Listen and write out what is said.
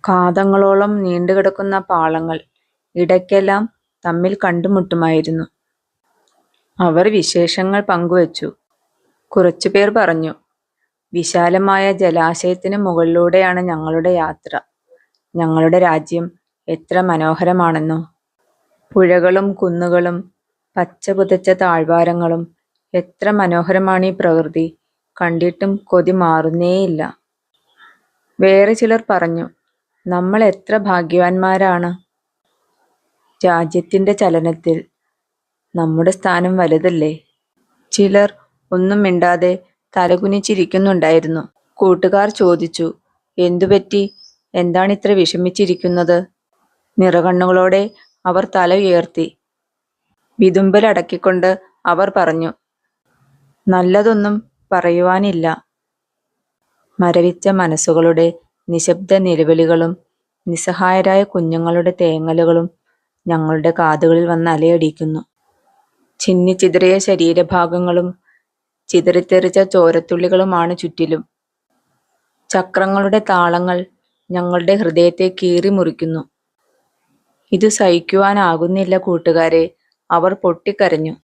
കാതങ്ങളോളം നീണ്ടുകിടക്കുന്ന പാളങ്ങൾ ഇടയ്ക്കെല്ലാം തമ്മിൽ കണ്ടുമുട്ടുമായിരുന്നു. അവർ വിശേഷങ്ങൾ പങ്കുവച്ചു. കുറച്ചുപേർ പറഞ്ഞു, വിശാലമായ ജലാശയത്തിന് മുകളിലൂടെയാണ് ഞങ്ങളുടെ യാത്ര. ഞങ്ങളുടെ രാജ്യം എത്ര മനോഹരമാണെന്നോ. പുഴകളും കുന്നുകളും പച്ച പുതച്ച താഴ്വാരങ്ങളും. എത്ര മനോഹരമാണീ പ്രകൃതി. കണ്ടിട്ടും കൊതി മാറുന്നേയില്ല. വേറെ ചിലർ പറഞ്ഞു, നമ്മൾ എത്ര ഭാഗ്യവാന്മാരാണ്. രാജ്യത്തിൻ്റെ ചലനത്തിൽ നമ്മുടെ സ്ഥാനം വലുതല്ലേ. ചിലർ ഒന്നും മിണ്ടാതെ തലകുനിച്ചിരിക്കുന്നുണ്ടായിരുന്നു. കൂട്ടുകാർ ചോദിച്ചു, എന്തുപറ്റി? എന്താണിത്ര വിഷമിച്ചിരിക്കുന്നത്? നിറകണ്ണുകളോടെ അവർ തല ഉയർത്തി. വിതുമ്പലടക്കിക്കൊണ്ട് അവർ പറഞ്ഞു, നല്ലതൊന്നും പറയുവാനില്ല. മരവിച്ച മനസ്സുകളുടെ നിശബ്ദ നിലവിളികളും നിസ്സഹായരായ കുഞ്ഞുങ്ങളുടെ തേങ്ങലുകളും ഞങ്ങളുടെ കാതുകളിൽ വന്ന് അലയടിക്കുന്നു. ചിന്നിച്ചിതറിയ ശരീരഭാഗങ്ങളും ചിതറിത്തെറിച്ച ചോരത്തുള്ളികളുമാണ് ചുറ്റിലും. ചക്രങ്ങളുടെ താളങ്ങൾ ഞങ്ങളുടെ ഹൃദയത്തെ കീറി മുറിക്കുന്നു. ഇത് സഹിക്കുവാനാകുന്നില്ല കൂട്ടുകാരെ, അവർ പൊട്ടിക്കരഞ്ഞു.